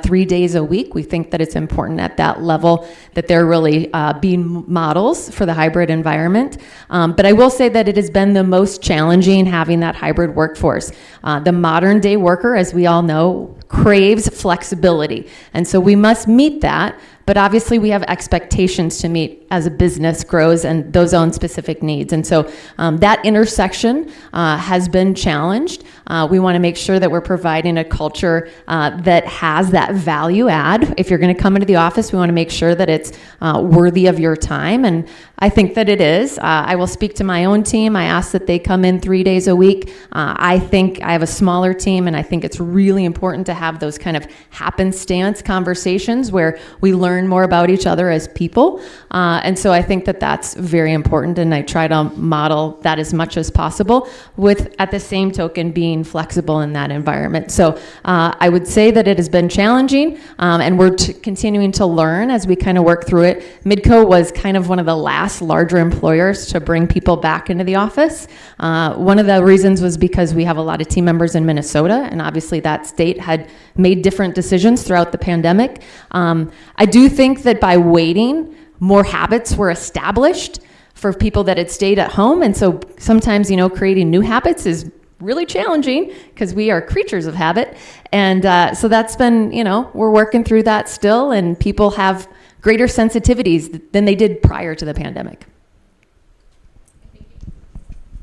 3 days a week. We think that it's important at that level that they're really being models for the hybrid environment. But I will say that it has been the most challenging having that hybrid workforce. The modern day worker, as we all know, craves flexibility. And so we must meet that. But obviously we have expectations to meet as a business grows and those own specific needs. And so that intersection has been challenged. We want to make sure that we're providing a culture that has that value add. If you're going to come into the office, we want to make sure that it's worthy of your time. And I think that it is. I will speak to my own team. I ask that they come in 3 days a week. I think I have a smaller team, and I think it's really important to have those kind of happenstance conversations where we learn more about each other as people. And so I think that that's very important, and I try to model that as much as possible with, at the same token, being flexible in that environment. So I would say that it has been challenging, and we're continuing to learn as we kind of work through it. Midco was kind of one of the last larger employers to bring people back into the office. One of the reasons was because we have a lot of team members in Minnesota, and obviously that state had made different decisions throughout the pandemic. I do think that by waiting, more habits were established for people that had stayed at home. And so sometimes, creating new habits is really challenging because we are creatures of habit. And so that's been, we're working through that still, and people have greater sensitivities than they did prior to the pandemic.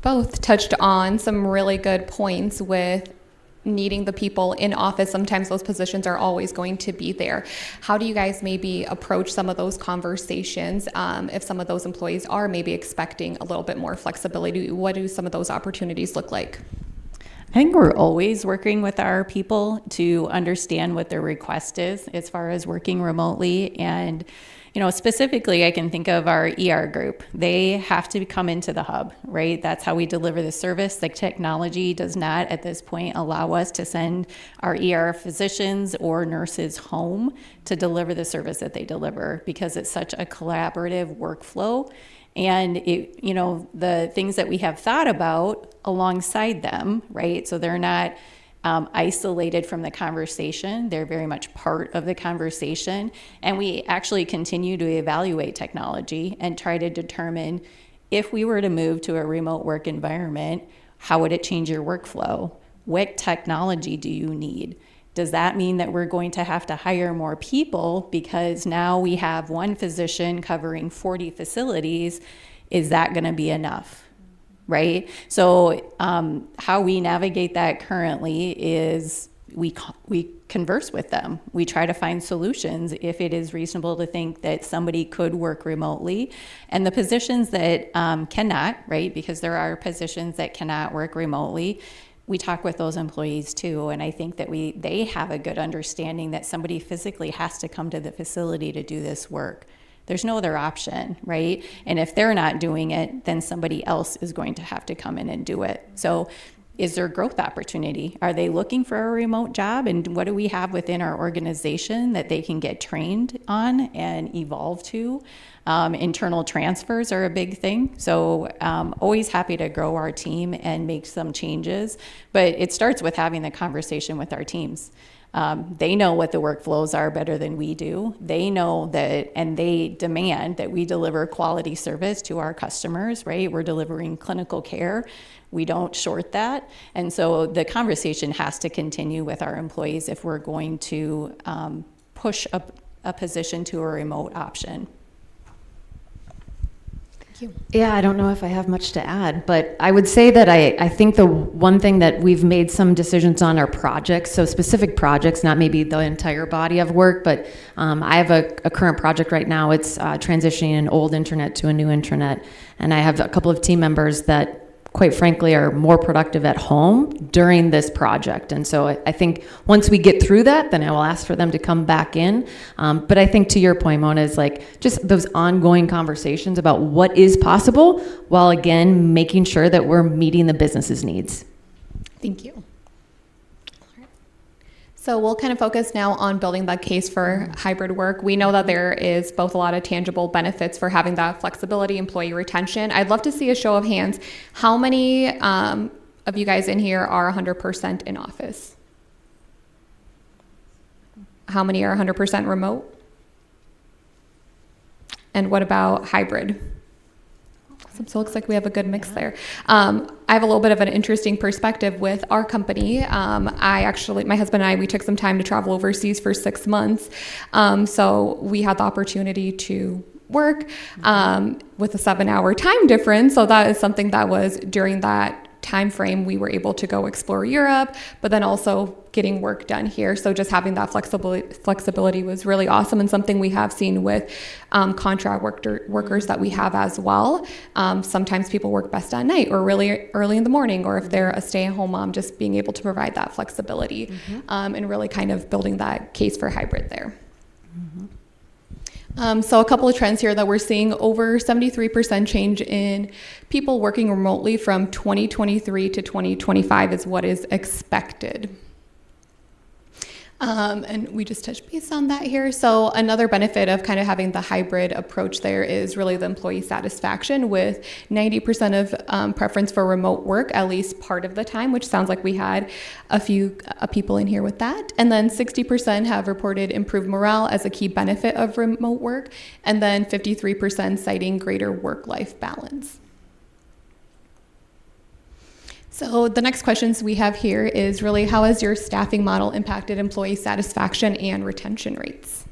Both touched on some really good points with needing the people in office. Sometimes those positions are always going to be there. How do you guys maybe approach some of those conversations if some of those employees are maybe expecting a little bit more flexibility? What do some of those opportunities look like? I think we're always working with our people to understand what their request is as far as working remotely. And specifically, I can think of our ER group. They have to come into the hub, right? That's how we deliver the service. The technology does not, at this point, allow us to send our ER physicians or nurses home to deliver the service that they deliver because it's such a collaborative workflow. And the things that we have thought about alongside them, right? So they're not isolated from the conversation. They're very much part of the conversation. And we actually continue to evaluate technology and try to determine if we were to move to a remote work environment, how would it change your workflow? What technology do you need? Does that mean that we're going to have to hire more people because now we have one physician covering 40 facilities? Is that going to be enough? Right? So how we navigate that currently is we converse with them. We try to find solutions if it is reasonable to think that somebody could work remotely. And the positions that cannot, right, because there are positions that cannot work remotely, we talk with those employees too. And I think that they have a good understanding that somebody physically has to come to the facility to do this work. There's no other option, right? And if they're not doing it, then somebody else is going to have to come in and do it. So is there growth opportunity? Are they looking for a remote job? And what do we have within our organization that they can get trained on and evolve to? Internal transfers are a big thing. So always happy to grow our team and make some changes. But it starts with having the conversation with our teams. They know what the workflows are better than we do. They know that, and they demand that we deliver quality service to our customers, right? We're delivering clinical care. We don't short that. And so the conversation has to continue with our employees if we're going to push a position to a remote option. Yeah, I don't know if I have much to add, but I would say that I think the one thing that we've made some decisions on are projects, so specific projects, not maybe the entire body of work, but I have a current project right now. It's transitioning an old intranet to a new intranet, and I have a couple of team members that quite frankly are more productive at home during this project. And so I think once we get through that, then I will ask for them to come back in. But I think to your point, Mona, is like just those ongoing conversations about what is possible while again making sure that we're meeting the business's needs. Thank you. So we'll kind of focus now on building that case for hybrid work. We know that there is both a lot of tangible benefits for having that flexibility, employee retention. I'd love to see a show of hands. How many of you guys in here are 100% in office? How many are 100% remote? And what about hybrid? So it looks like we have a good mix there. I have a little bit of an interesting perspective with our company. My husband and I, we took some time to travel overseas for 6 months. So we had the opportunity to work with a 7-hour time difference. So that is something that was during that time frame we were able to go explore Europe, but then also getting work done here. So just having that flexibility was really awesome, and something we have seen with contract workers that we have as well. Sometimes people work best at night or really early in the morning, or if they're a stay-at-home mom, just being able to provide that flexibility and really kind of building that case for hybrid there. So a couple of trends here that we're seeing: over 73% change in people working remotely from 2023 to 2025 is what is expected. And we just touched base on that here. So another benefit of kind of having the hybrid approach there is really the employee satisfaction, with 90% of preference for remote work at least part of the time, which sounds like we had a few people in here with that. And then 60% have reported improved morale as a key benefit of remote work. And then 53% citing greater work-life balance. So the next questions we have here is really, how has your staffing model impacted employee satisfaction and retention rates?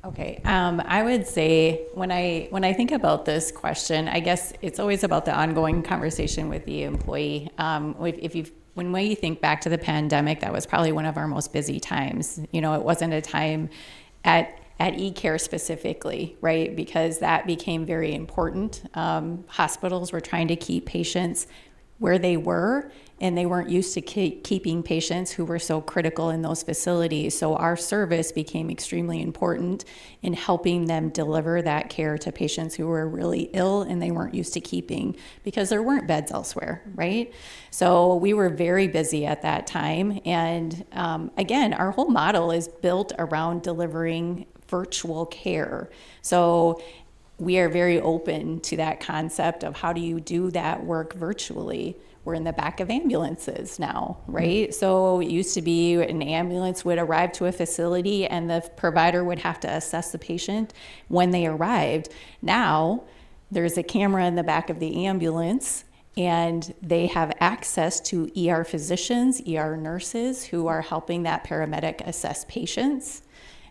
Okay, I would say when I think about this question, I guess it's always about the ongoing conversation with the employee. When we think back to the pandemic, that was probably one of our most busy times. You know, it wasn't a time at eCare specifically, right? Because that became very important. Hospitals were trying to keep patients where they were, and they weren't used to keeping patients who were so critical in those facilities. So our service became extremely important in helping them deliver that care to patients who were really ill and they weren't used to keeping, because there weren't beds elsewhere, right? So we were very busy at that time. And again, our whole model is built around delivering virtual care. So we are very open to that concept of how do you do that work virtually. We're in the back of ambulances now, right? So it used to be an ambulance would arrive to a facility and the provider would have to assess the patient when they arrived. Now there's a camera in the back of the ambulance, and they have access to ER physicians, ER nurses who are helping that paramedic assess patients.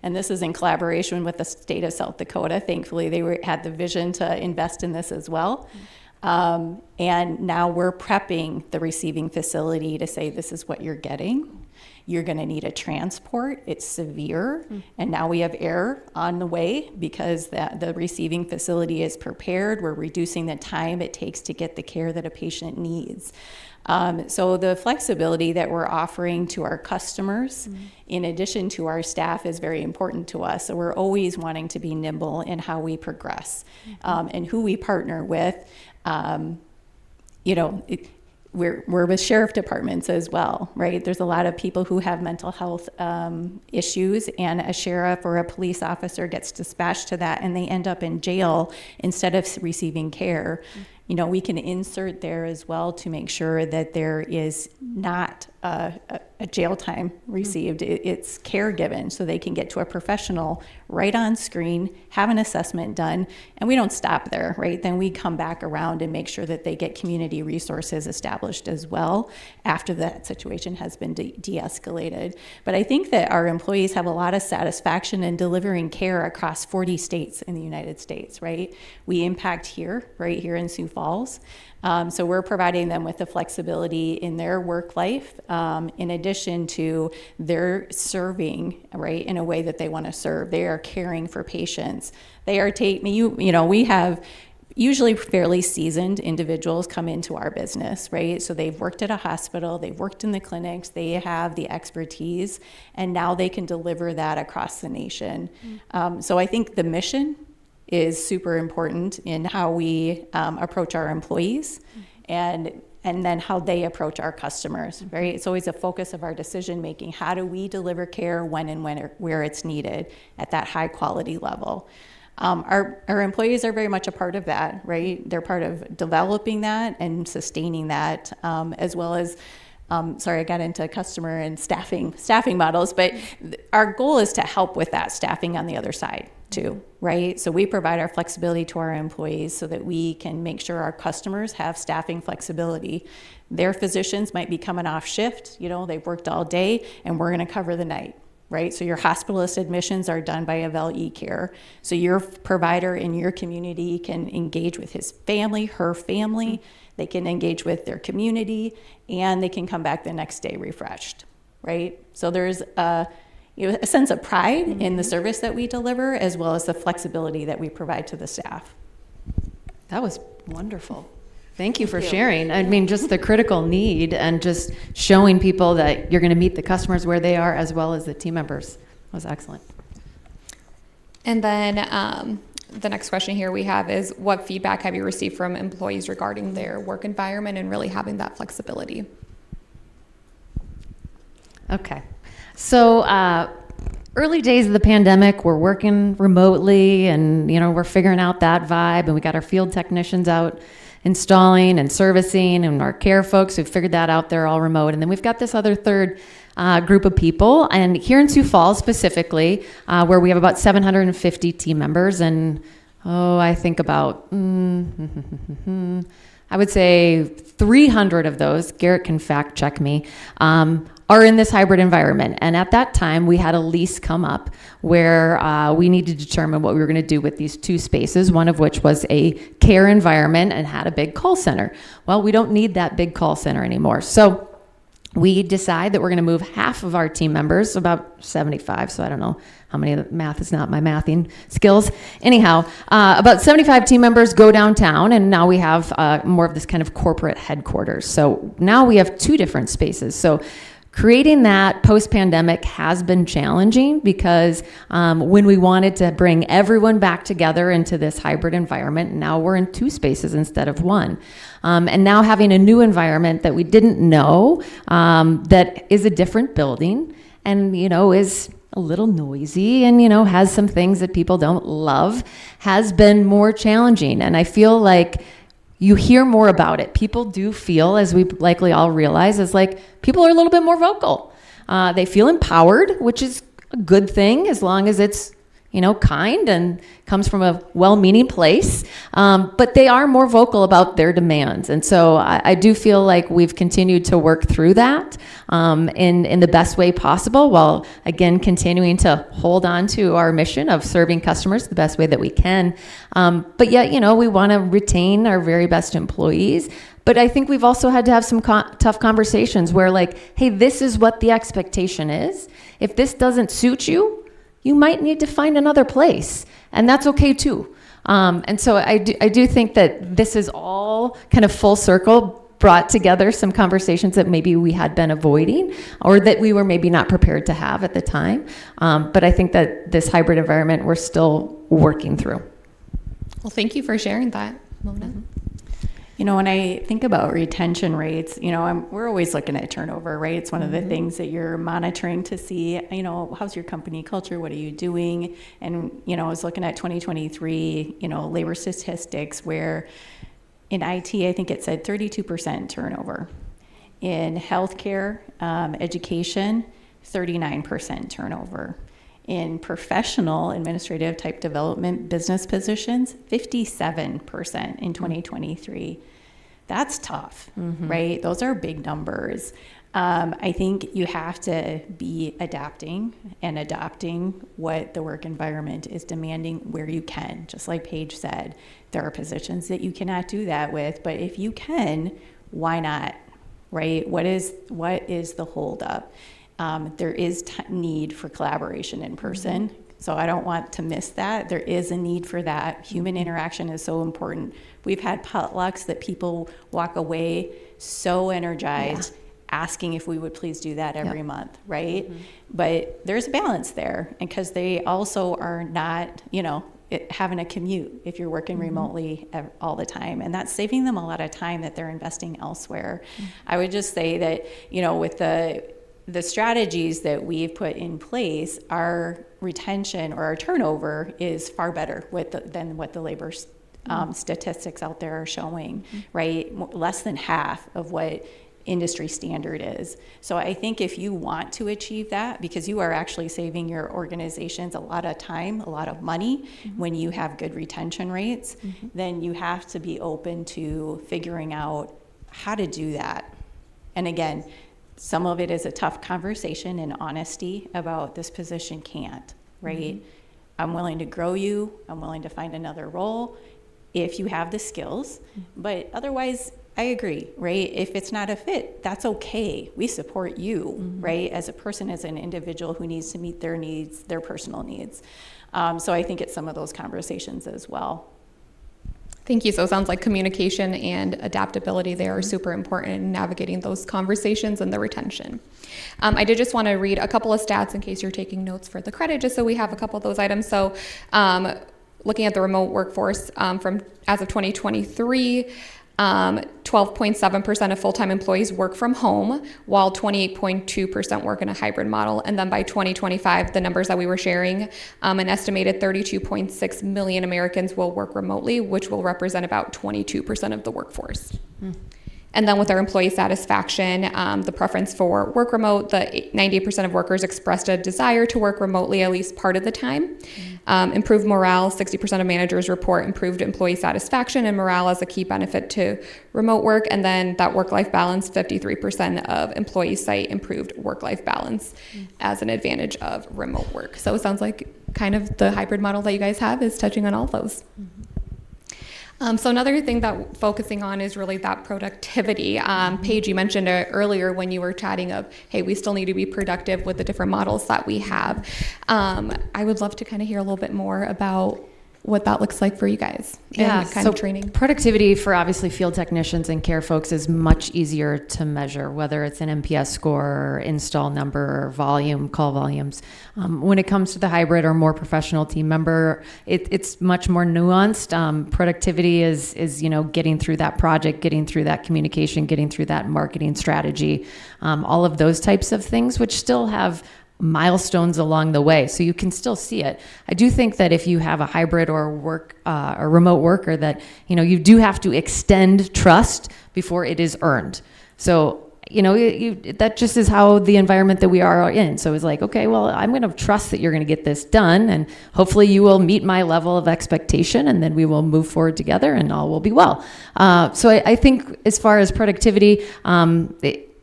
And this is in collaboration with the state of South Dakota. Thankfully, they had the vision to invest in this as well. And now we're prepping the receiving facility to say, this is what you're getting. You're going to need a transport. It's severe. And now we have air on the way because the receiving facility is prepared. We're reducing the time it takes to get the care that a patient needs. So the flexibility that we're offering to our customers, in addition to our staff, is very important to us. So we're always wanting to be nimble in how we progress and who we partner with. We're with sheriff departments as well, right? There's a lot of people who have mental health issues, and a sheriff or a police officer gets dispatched to that, and they end up in jail instead of receiving care. You know, we can insert there as well to make sure that there is not a jail time received. It's care given, so they can get to a professional right on screen, have an assessment done, and we don't stop there, right? Then we come back around and make sure that they get community resources established as well after that situation has been de-escalated. But I think that our employees have a lot of satisfaction in delivering care across 40 states in the United States, right? We impact here, right here in Sioux Falls. So we're providing them with the flexibility in their work life, in addition to their serving, right, in a way that they want to serve. They are caring for patients. They are we have usually fairly seasoned individuals come into our business, right? So they've worked at a hospital, they've worked in the clinics, they have the expertise, and now they can deliver that across the nation. So I think the mission is super important in how we approach our employees and then how they approach our customers, right? It's always a focus of our decision making. How do we deliver care when and where it's needed at that high quality level? Our employees are very much a part of that, right? They're part of developing that and sustaining that, as well as sorry, I got into customer and staffing models, but our goal is to help with that staffing on the other side too, right? So we provide our flexibility to our employees so that we can make sure our customers have staffing flexibility. Their physicians might be coming off shift, they've worked all day, and we're going to cover the night. Right? So your hospitalist admissions are done by Avel eCare. So your provider in your community can engage with his family, her family. They can engage with their community, and they can come back the next day refreshed, right? So there's a sense of pride in the service that we deliver, as well as the flexibility that we provide to the staff. That was wonderful. Thank you for sharing. I mean, just the critical need and just showing people that you're going to meet the customers where they are as well as the team members was excellent. And then the next question here we have is, what feedback have you received from employees regarding their work environment and really having that flexibility? Okay. So early days of the pandemic, we're working remotely and, we're figuring out that vibe, and we got our field technicians out installing and servicing, and our care folks who've figured that out. They're all remote. And then we've got this other third group of people. And here in Sioux Falls specifically, where we have about 750 team members, and I think about, I would say 300 of those, Garrett can fact check me, are in this hybrid environment. And at that time, we had a lease come up where we needed to determine what we were going to do with these two spaces, one of which was a care environment and had a big call center. Well, we don't need that big call center anymore. So we decide that we're going to move half of our team members, about 75, so I don't know how many of the math is not my mathing skills. Anyhow, about 75 team members go downtown, and now we have more of this kind of corporate headquarters. So now we have two different spaces. So creating that post-pandemic has been challenging because when we wanted to bring everyone back together into this hybrid environment, now we're in two spaces instead of one. And now having a new environment that we didn't know, that is a different building and, is a little noisy and, has some things that people don't love, has been more challenging. And I feel like you hear more about it. People do feel, as we likely all realize, is like people are a little bit more vocal. They feel empowered, which is a good thing as long as it's, kind and comes from a well-meaning place. But they are more vocal about their demands. And so I do feel like we've continued to work through that in the best way possible, while again continuing to hold on to our mission of serving customers the best way that we can. But yet, we want to retain our very best employees. But I think we've also had to have some tough conversations where hey, this is what the expectation is. If this doesn't suit you, you might need to find another place, and that's okay too. And so I do think that this is all kind of full circle brought together some conversations that maybe we had been avoiding or that we were maybe not prepared to have at the time. But I think that this hybrid environment we're still working through. Well, thank you for sharing that, Mona. When I think about retention rates, we're always looking at turnover, right? It's one of the things that you're monitoring to see, how's your company culture? What are you doing? And, I was looking at 2023, labor statistics where in IT, I think it said 32% turnover. In healthcare, education, 39% turnover. In professional administrative type development business positions, 57% in 2023. That's tough, right? Those are big numbers. I think you have to be adapting and adopting what the work environment is demanding where you can. Just like Paige said, there are positions that you cannot do that with, but if you can, why not, right? What is the holdup? There is need for collaboration in person. So I don't want to miss that. There is a need for that. Human interaction is so important. We've had potlucks that people walk away so energized, asking if we would please do that every month, right? But there's a balance there, because they also are not, having a commute if you're working remotely all the time, and that's saving them a lot of time that they're investing elsewhere. I would just say that, with the strategies that we've put in place, our retention or our turnover is far better than what the labor statistics out there are showing, right? Less than half of what industry standard is. So I think if you want to achieve that, because you are actually saving your organizations a lot of time, a lot of money, when you have good retention rates, then you have to be open to figuring out how to do that. And again, some of it is a tough conversation and honesty about this position can't, right? I'm willing to grow you. I'm willing to find another role if you have the skills, but otherwise, I agree, right? If it's not a fit, that's okay. We support you, right? As a person, as an individual who needs to meet their needs, their personal needs. So I think it's some of those conversations as well. Thank you. So it sounds like communication and adaptability there are super important in navigating those conversations and the retention. I did just want to read a couple of stats in case you're taking notes for the credit, just so we have a couple of those items. So looking at the remote workforce from as of 2023, 12.7% of full-time employees work from home, while 28.2% work in a hybrid model. And then by 2025, the numbers that we were sharing, an estimated 32.6 million Americans will work remotely, which will represent about 22% of the workforce. And then with our employee satisfaction, the preference for work remote, the 98% of workers expressed a desire to work remotely at least part of the time. Improved morale, 60% of managers report improved employee satisfaction and morale as a key benefit to remote work. And then that work-life balance, 53% of employees cite improved work-life balance as an advantage of remote work. So it sounds like kind of the hybrid model that you guys have is touching on all those. So another thing that focusing on is really that productivity. Paige, you mentioned earlier when you were chatting of, hey, we still need to be productive with the different models that we have. I would love to kind of hear a little bit more about what that looks like for you guys and kind of training. Productivity for obviously field technicians and care folks is much easier to measure, whether it's an NPS score, or install number, or volume, call volumes. When it comes to the hybrid or more professional team member, it's much more nuanced. Productivity is getting through that project, getting through that communication, getting through that marketing strategy, all of those types of things, which still have milestones along the way, so you can still see it. I do think that if you have a hybrid or a remote worker, that you do have to extend trust before it is earned. So that just is how the environment that we are in. So it's like, okay, well, I'm going to trust that you're going to get this done, and hopefully you will meet my level of expectation, and then we will move forward together, and all will be well. So I think as far as productivity,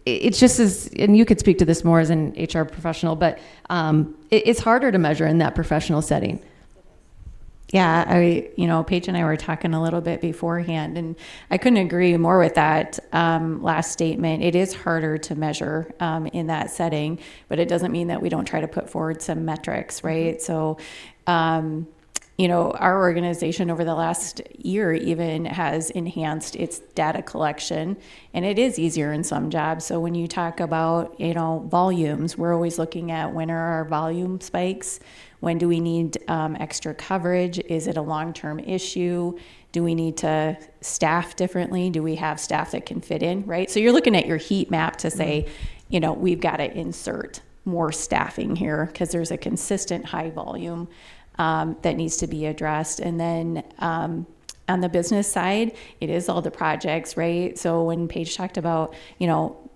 it's just as, and you could speak to this more as an HR professional, but it's harder to measure in that professional setting. Yeah, Paige and I were talking a little bit beforehand, and I couldn't agree more with that last statement. It is harder to measure in that setting, but it doesn't mean that we don't try to put forward some metrics, right? So, our organization over the last year even has enhanced its data collection, and it is easier in some jobs. So when you talk about, volumes, we're always looking at when are our volume spikes? When do we need extra coverage? Is it a long-term issue? Do we need to staff differently? Do we have staff that can fit in, right? So you're looking at your heat map to say, we've got to insert more staffing here because there's a consistent high volume that needs to be addressed. And then on the business side, it is all the projects, right? So when Paige talked about,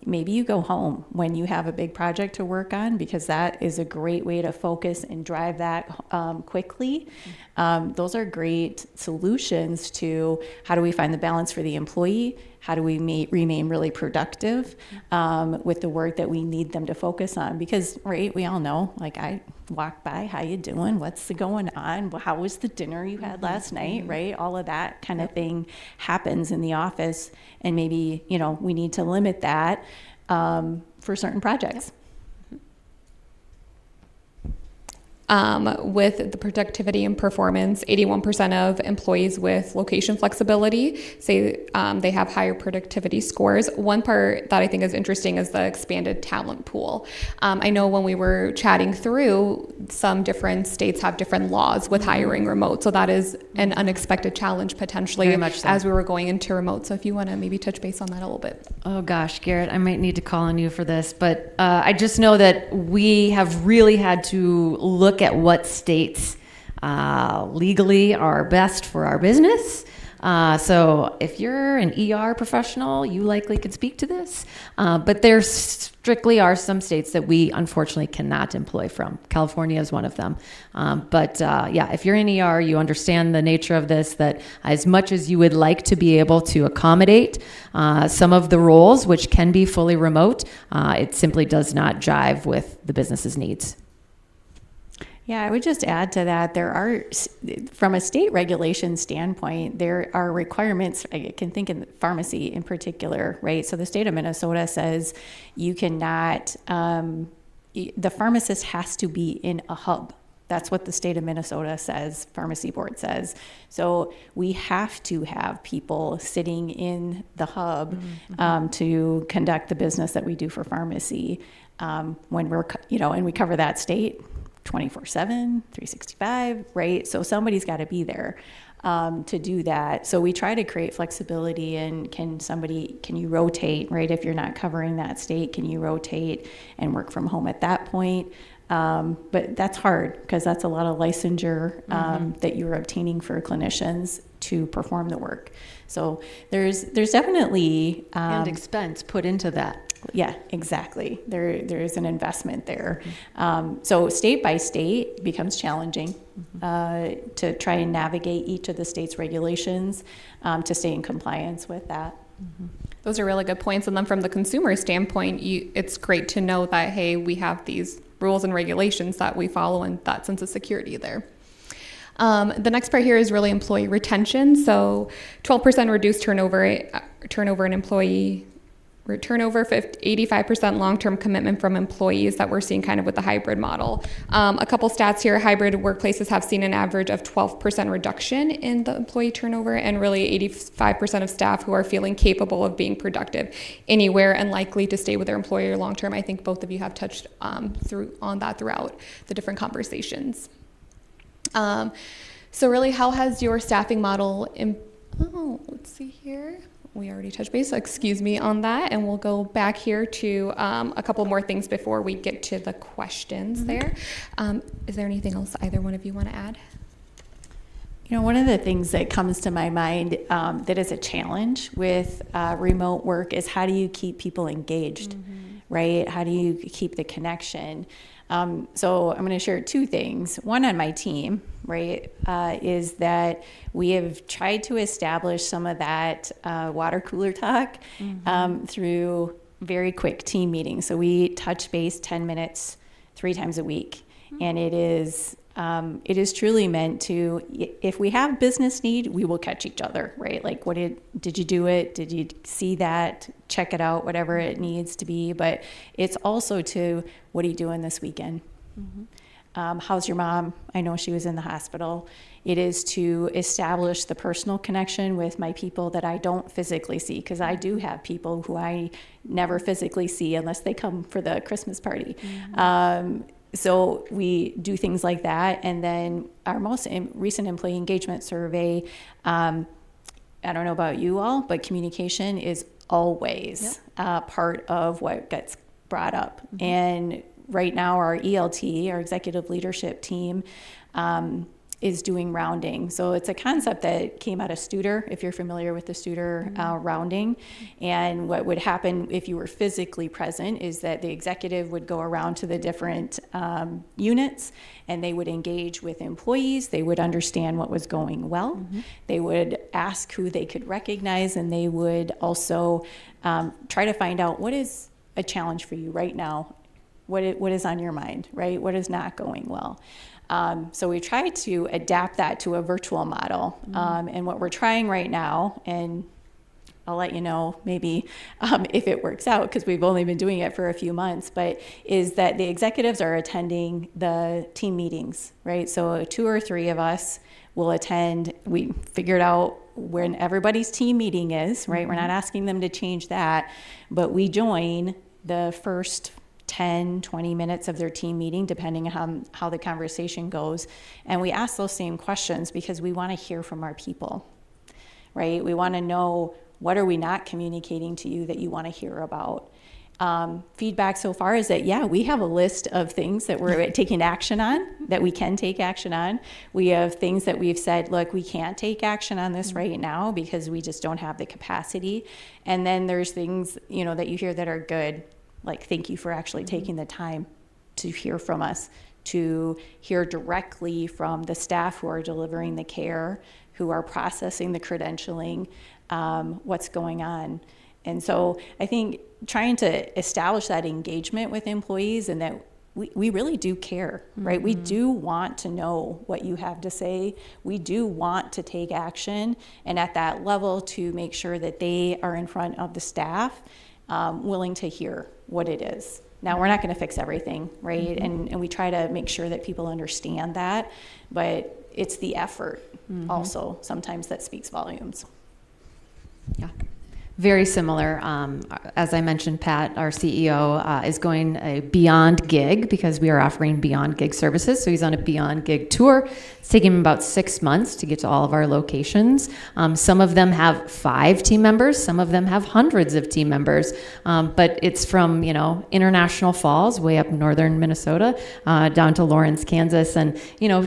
maybe you go home when you have a big project to work on, because that is a great way to focus and drive that quickly. Those are great solutions to how do we find the balance for the employee? How do we remain really productive with the work that we need them to focus on? Because, right, we all know, like I walk by, how you doing? What's going on? How was the dinner you had last night, right? All of that kind of thing happens in the office, and maybe, we need to limit that for certain projects. With the productivity and performance, 81% of employees with location flexibility say they have higher productivity scores. One part that I think is interesting is the expanded talent pool. I know when we were chatting through, some different states have different laws with hiring remote, so that is an unexpected challenge potentially. Very much so. As we were going into remote. So if you want to maybe touch base on that a little bit. Oh gosh, Garrett, I might need to call on you for this, but I just know that we have really had to look at what states legally are best for our business, So if you're an ER professional, you likely could speak to this. But there strictly are some states that we unfortunately cannot employ from. California is one of them. Yeah, if you're in ER, you understand the nature of this, that as much as you would like to be able to accommodate some of the roles, which can be fully remote, it simply does not jive with the business's needs. Yeah, I would just add to that, there are, from a state regulation standpoint, there are requirements. I can think in pharmacy in particular, right? So the state of Minnesota says you cannot, the pharmacist has to be in a hub. That's what the state of Minnesota says, pharmacy board says. So we have to have people sitting in the hub to conduct the business that we do for pharmacy when we're, and we cover that state 24/7, 365, right? So somebody's got to be there to do that. So we try to create flexibility, and can you rotate, right? If you're not covering that state, can you rotate and work from home at that point? But that's hard because that's a lot of licensure that you're obtaining for clinicians to perform the work. So there's definitely and expense put into that. Yeah, exactly. There is an investment there. So state by state becomes challenging to try and navigate each of the state's regulations to stay in compliance with that. Those are really good points. And then from the consumer standpoint, it's great to know that, hey, we have these rules and regulations that we follow, and that sense of security there. The next part here is really employee retention. So 12% reduced turnover in employee turnover, 85% long-term commitment from employees that we're seeing kind of with the hybrid model. A couple stats here: hybrid workplaces have seen an average of 12% reduction in the employee turnover, and really 85% of staff who are feeling capable of being productive anywhere and likely to stay with their employer long-term. I think both of you have touched on that throughout the different conversations. So really, how has your staffing model, let's see here. We already touched base, so excuse me on that, and we'll go back here to a couple more things before we get to the questions there. Is there anything else either one of you want to add? One of the things that comes to my mind that is a challenge with remote work is, how do you keep people engaged, right? How do you keep the connection? So I'm going to share two things. One on my team, right, is that we have tried to establish some of that water cooler talk through very quick team meetings. So we touch base 10 minutes 3 times a week. And it is truly meant to, if we have business need, we will catch each other, right? Like, did you do it? Did you see that? Check it out, whatever it needs to be. But it's also to, what are you doing this weekend? How's your mom? I know she was in the hospital. It is to establish the personal connection with my people that I don't physically see, because I do have people who I never physically see unless they come for the Christmas party. So we do things like that. And then our most recent employee engagement survey, I don't know about you all, but communication is always part of what gets brought up. And right now our ELT, our executive leadership team, is doing rounding. So it's a concept that came out of Studer, if you're familiar with the Studer rounding. And what would happen if you were physically present is that the executive would go around to the different units, and they would engage with employees. They would understand what was going well. They would ask who they could recognize, and they would also try to find out, what is a challenge for you right now? What is on your mind, right? What is not going well? So we try to adapt that to a virtual model. And what we're trying right now, and I'll let you know maybe if it works out, because we've only been doing it for a few months, but is that the executives are attending the team meetings, right? So 2 or 3 of us will attend. We figured out when everybody's team meeting is, right? We're not asking them to change that, but we join the first 10, 20 minutes of their team meeting, depending on how the conversation goes. And we ask those same questions because we want to hear from our people, right? We want to know, what are we not communicating to you that you want to hear about? feedback so far is that, yeah, we have a list of things that we're taking action on, that we can take action on. We have things that we've said, look, we can't take action on this right now because we just don't have the capacity. And then there's things, that you hear that are good, like thank you for actually taking the time to hear from us, to hear directly from the staff who are delivering the care, who are processing the credentialing, what's going on. And so I think trying to establish that engagement with employees, and that we really do care, right? We do want to know what you have to say. We do want to take action, and at that level to make sure that they are in front of the staff, willing to hear what it is. Now, we're not going to fix everything, right? And we try to make sure that people understand that, but it's the effort also sometimes that speaks volumes. Yeah. Very similar. As I mentioned, Pat, our CEO, is going a beyond gig because we are offering beyond gig services. So he's on a beyond gig tour. It's taking him about 6 months to get to all of our locations. Some of them have 5 team members. Some of them have hundreds of team members. But it's from, International Falls, way up northern Minnesota, down to Lawrence, Kansas. And,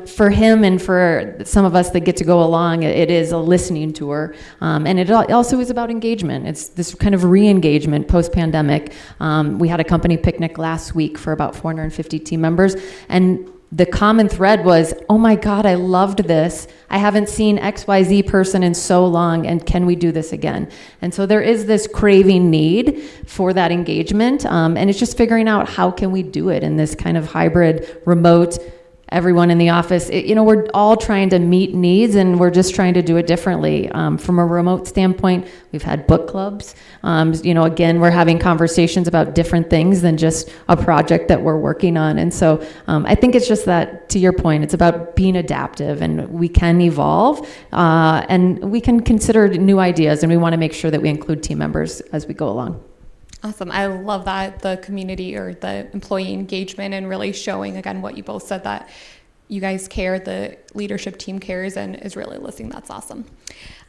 for him and for some of us that get to go along, it is a listening tour. And it also is about engagement. It's this kind of re-engagement post-pandemic. We had a company picnic last week for about 450 team members, and the common thread was, oh my God, I loved this. I haven't seen XYZ person in so long, and can we do this again? And so there is this craving need for that engagement, and it's just figuring out how can we do it in this kind of hybrid, remote, everyone in the office. We're all trying to meet needs, and we're just trying to do it differently. From a remote standpoint, we've had book clubs. Again, we're having conversations about different things than just a project that we're working on. And so I think it's just that, to your point, it's about being adaptive, and we can evolve, and we can consider new ideas, and we want to make sure that we include team members as we go along. Awesome. I love that, the community or the employee engagement, and really showing, again, what you both said, that you guys care, the leadership team cares and is really listening. That's awesome.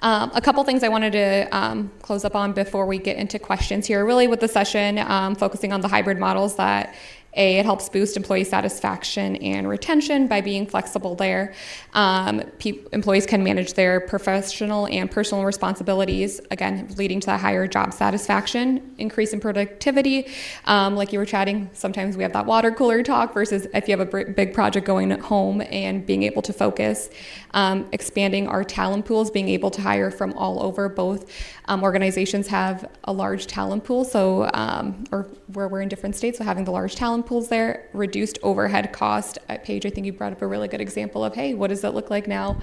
A couple things I wanted to close up on before we get into questions here, really with the session, focusing on the hybrid models, that it helps boost employee satisfaction and retention by being flexible there. Employees can manage their professional and personal responsibilities, again, leading to that higher job satisfaction, increase in productivity. Like you were chatting, sometimes we have that water cooler talk versus if you have a big project going at home, and being able to focus. Expanding our talent pools, being able to hire from all over. Both organizations have a large talent pool, so or where we're in different states, so having the large talent pools there, reduced overhead cost. Paige, I think you brought up a really good example of, hey, what does it look like now?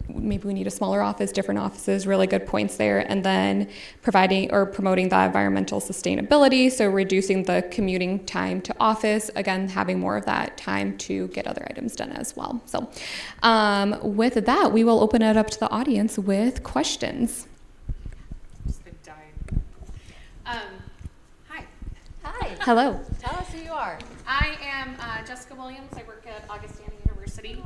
Maybe we need a smaller office, different offices, really good points there. And then providing or promoting the environmental sustainability, so reducing the commuting time to office, again, having more of that time to get other items done as well. So with that, we will open it up to the audience with questions. Hi. Hi. Hello. Tell us who you are. I am Jessica Williams. I work at Augustana University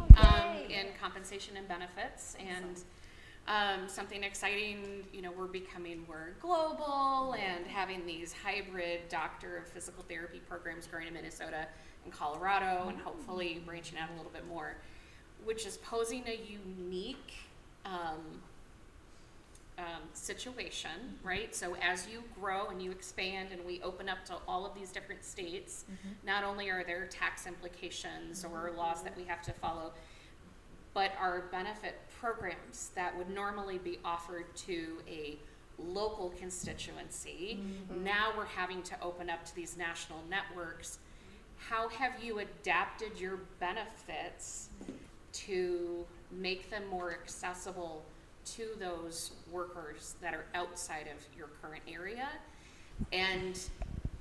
in compensation and benefits. And something exciting, we're becoming more global and having these hybrid doctor of physical therapy programs growing in Minnesota and Colorado, and hopefully branching out a little bit more, which is posing a unique situation, right? So as you grow and you expand and we open up to all of these different states, not only are there tax implications or laws that we have to follow, but our benefit programs that would normally be offered to a local constituency, now we're having to open up to these national networks. How have you adapted your benefits to make them more accessible to those workers that are outside of your current area? And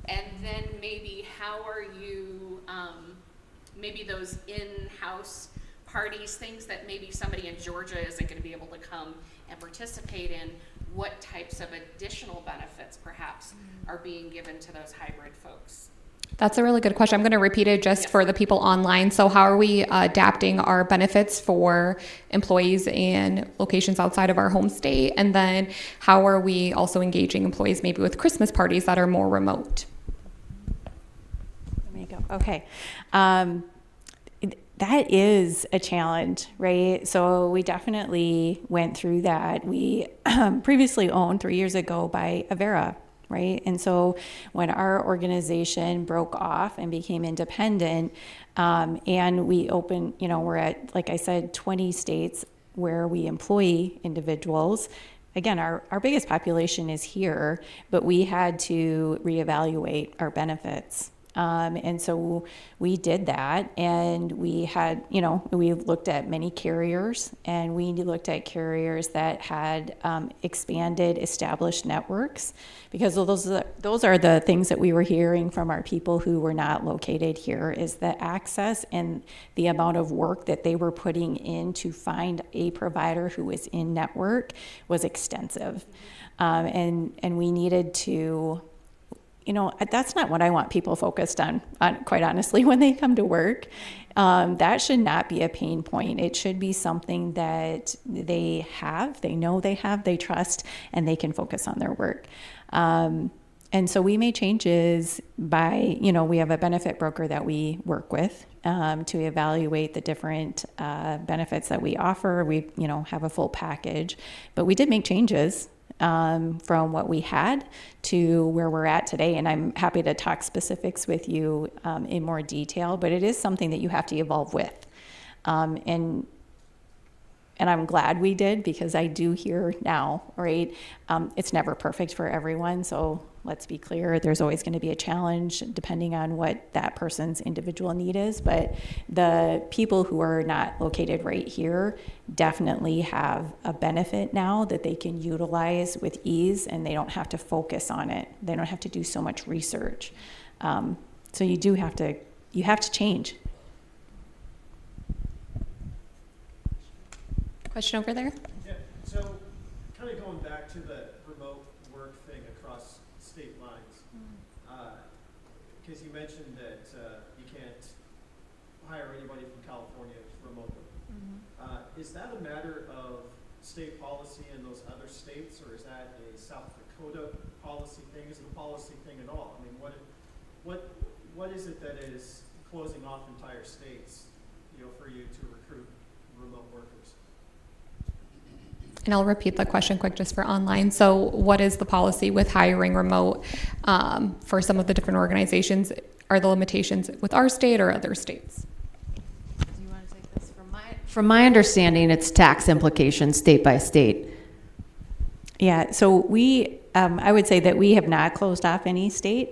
then maybe how are you, maybe those in-house parties, things that maybe somebody in Georgia isn't going to be able to come and participate in, what types of additional benefits perhaps are being given to those hybrid folks? That's a really good question. I'm going to repeat it just for the people online. So how are we adapting our benefits for employees in locations outside of our home state? And then how are we also engaging employees maybe with Christmas parties that are more remote? Okay. That is a challenge, right? So we definitely went through that. We previously owned 3 years ago by Avera, right? And so when our organization broke off and became independent, and we opened, we're at, like I said, 20 states where we employ individuals. Again, our biggest population is here, but we had to reevaluate our benefits. And so we did that, and we had, we looked at many carriers, and we looked at carriers that had expanded established networks, because those are the things that we were hearing from our people who were not located here, is the access and the amount of work that they were putting in to find a provider who was in network was extensive. And we needed to, that's not what I want people focused on, quite honestly, when they come to work. That should not be a pain point. It should be something that they know they have, they trust, and they can focus on their work. And so we made changes by, we have a benefit broker that we work with to evaluate the different benefits that we offer. We, have a full package, but we did make changes from what we had to where we're at today. And I'm happy to talk specifics with you in more detail, but it is something that you have to evolve with. And I'm glad we did, because I do hear now, right? It's never perfect for everyone. So let's be clear, there's always going to be a challenge depending on what that person's individual need is. But the people who are not located right here definitely have a benefit now that they can utilize with ease, and they don't have to focus on it. They don't have to do so much research. So you have to change. Question over there? Yeah, so kind of going back to the remote work thing across state lines, because you mentioned that you can't hire anybody from California remotely. Is that a matter of state policy in those other states, or is that a South Dakota policy thing? Is it a policy thing at all? I mean, what is it that is closing off entire states, for you to recruit remote workers? And I'll repeat the question quick just for online. So what is the policy with hiring remote for some of the different organizations? Are the limitations with our state or other states? Do you want to take this? From my understanding, it's tax implications state by state. Yeah, so I would say that we have not closed off any state.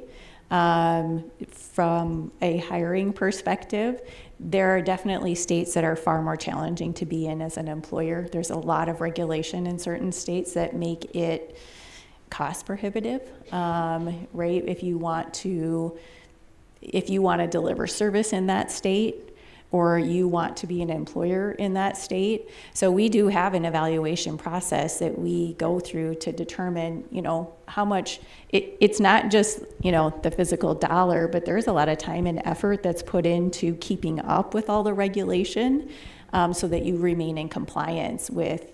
From a hiring perspective, there are definitely states that are far more challenging to be in as an employer. There's a lot of regulation in certain states that make it cost prohibitive, right? If you want to deliver service in that state, or you want to be an employer in that state. So we do have an evaluation process that we go through to determine, how much, it's not just, the physical dollar, but there's a lot of time and effort that's put into keeping up with all the regulation, so that you remain in compliance with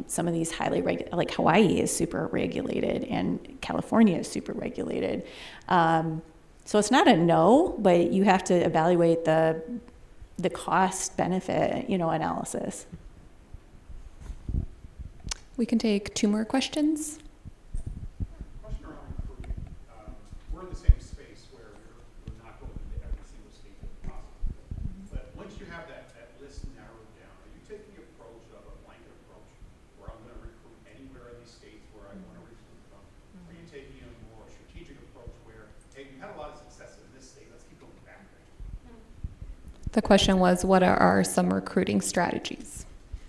some of these highly regulated, like Hawaii is super regulated and California is super regulated. So it's not a no, but you have to evaluate the cost benefit, analysis. We can take 2 more questions. Question around recruiting. We're in the same space where we're not going into every single state that possible. But once you have that list narrowed down, are you taking the approach of a blanket approach where I'm going to recruit anywhere in these states where I want to recruit from? Are you taking a more strategic approach where, hey, we had a lot of success in this state, let's keep going back there? The question was, what are some recruiting strategies?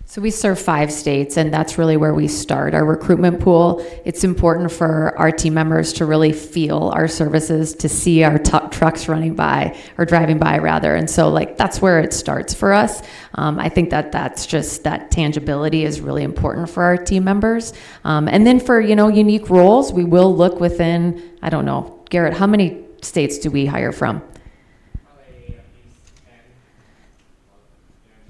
So we serve 5 states, and that's really where we start our recruitment pool. It's important for our team members to really feel our services, to see our trucks running by, or driving by rather. And so that's where it starts for us. I think that's just, that tangibility is really important for our team members. And then for, unique roles, we will look within, I don't know, Garrett, how many states do we hire from? Probably at least 10.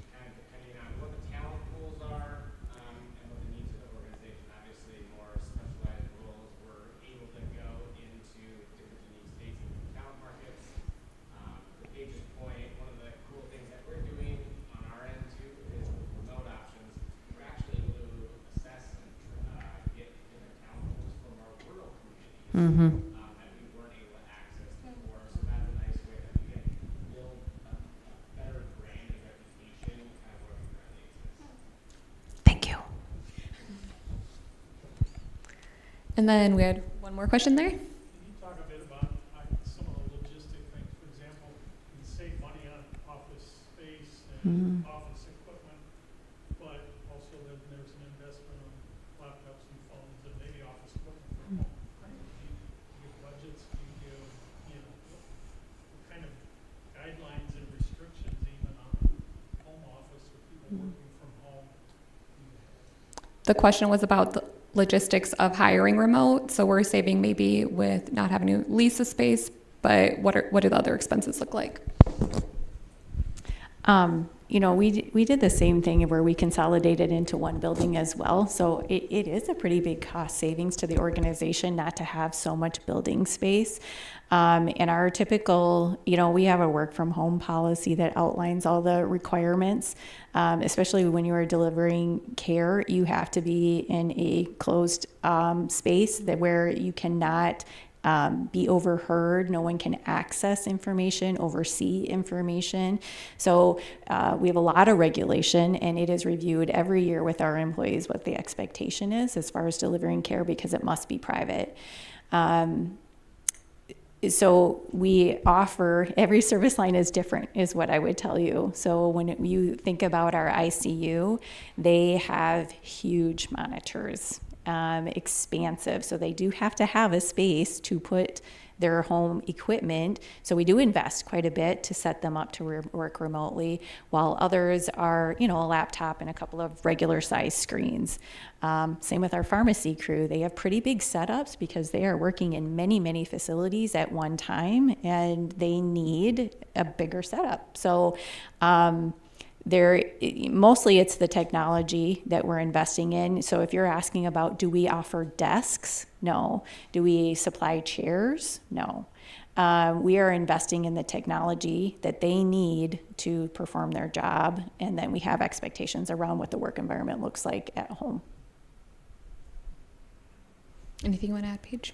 Kind of depending on what the talent pools are and what the needs of the organization. Obviously, more specialized roles, we're able to go into different unique states and talent markets. that we weren't able to access before. So that's a nice way that we can build a better brand and reputation kind of where we currently exist. Thank you. And then we had one more question there. Can you talk a bit about some of the logistic things? For example, you can save money on office space and office equipment, but also then there's an investment on laptops and phones and maybe office equipment for home. Do you give budgets? Do you give, what kind of guidelines and restrictions even on home office or people working from home? The question was about the logistics of hiring remote. So we're saving maybe with not having to lease a space, but what do the other expenses look like? We did the same thing where we consolidated into one building as well. So it is a pretty big cost savings to the organization not to have so much building space. And our typical, we have a work from home policy that outlines all the requirements, especially when you are delivering care. You have to be in a closed space where you cannot be overheard. No one can access information, oversee information. So we have a lot of regulation, and it is reviewed every year with our employees what the expectation is as far as delivering care, because it must be private. So we offer, every service line is different, is what I would tell you. So when you think about our ICU, they have huge monitors, expansive. So they do have to have a space to put their home equipment. So we do invest quite a bit to set them up to work remotely, while others are, a laptop and a couple of regular size screens. Same with our pharmacy crew. They have pretty big setups because they are working in many, many facilities at one time, and they need a bigger setup. So mostly it's the technology that we're investing in. So if you're asking about, do we offer desks? No. Do we supply chairs? No. We are investing in the technology that they need to perform their job, and then we have expectations around what the work environment looks like at home. Anything you want to add, Paige?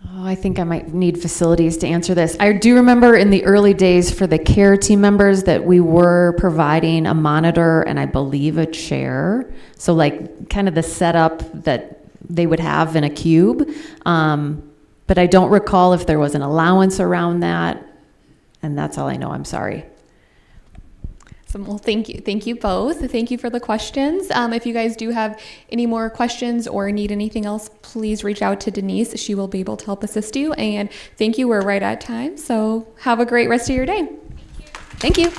Oh, I think I might need facilities to answer this. I do remember in the early days for the care team members that we were providing a monitor and I believe a chair. So like kind of the setup that they would have in a cube. But I don't recall if there was an allowance around that. And that's all I know. I'm sorry. So, well, thank you. Thank you both. Thank you for the questions. If you guys do have any more questions or need anything else, please reach out to Denise. She will be able to help assist you. And thank you. We're right at time. So have a great rest of your day. Thank you.